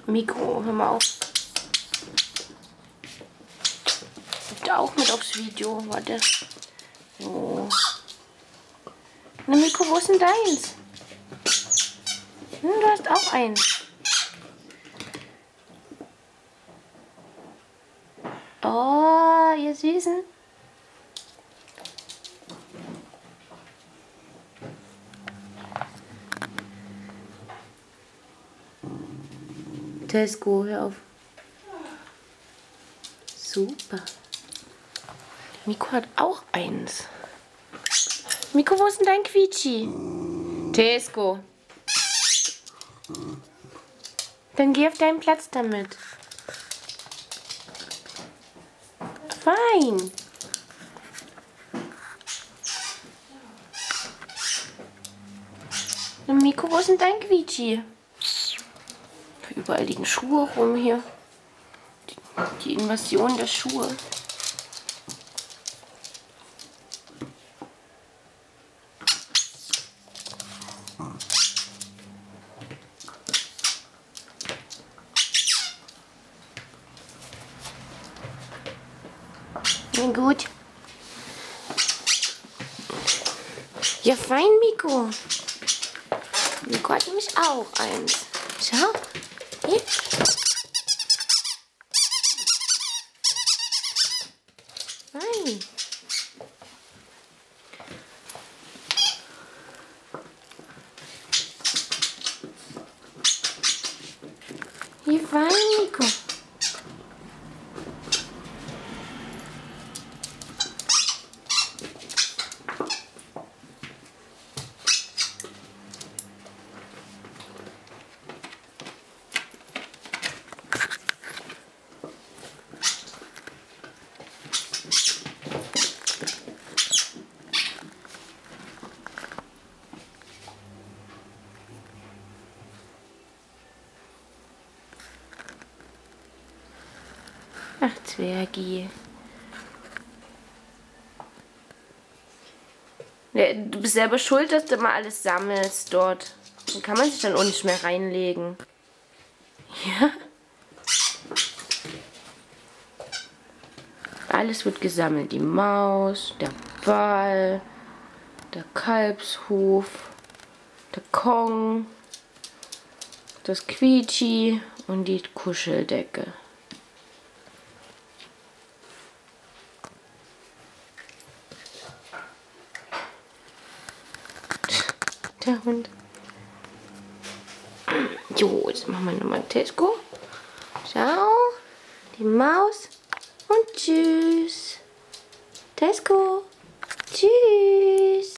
Mikro, hör mal auf. Kommt auch mit aufs Video, warte. So. Na Mikro, wo ist denn deins? Du hast auch eins. Oh, ihr Süßen. Tesco, hör auf. Super. Miko hat auch eins. Miko, wo ist denn dein Quietschi? Tesco. Dann geh auf deinen Platz damit. Fein. Na Miko, wo ist denn dein Quietschi? Überall liegen Schuhe rum hier. Die Invasion der Schuhe. Na gut. Ja, fein, Miko. Miko hat nämlich auch eins. Schau. Hier. Fein. Hier fein, Miko. Ach, Zwergi. Ja, du bist selber schuld, dass du immer alles sammelst dort. Dann kann man sich dann auch nicht mehr reinlegen. Ja? Alles wird gesammelt. Die Maus, der Ball, der Kalbshuf, der Kong, das Quietschi und die Kuscheldecke. Der Hund. Jo, jetzt machen wir nochmal Tesco. Ciao. Die Maus. Und tschüss. Tesco. Tschüss.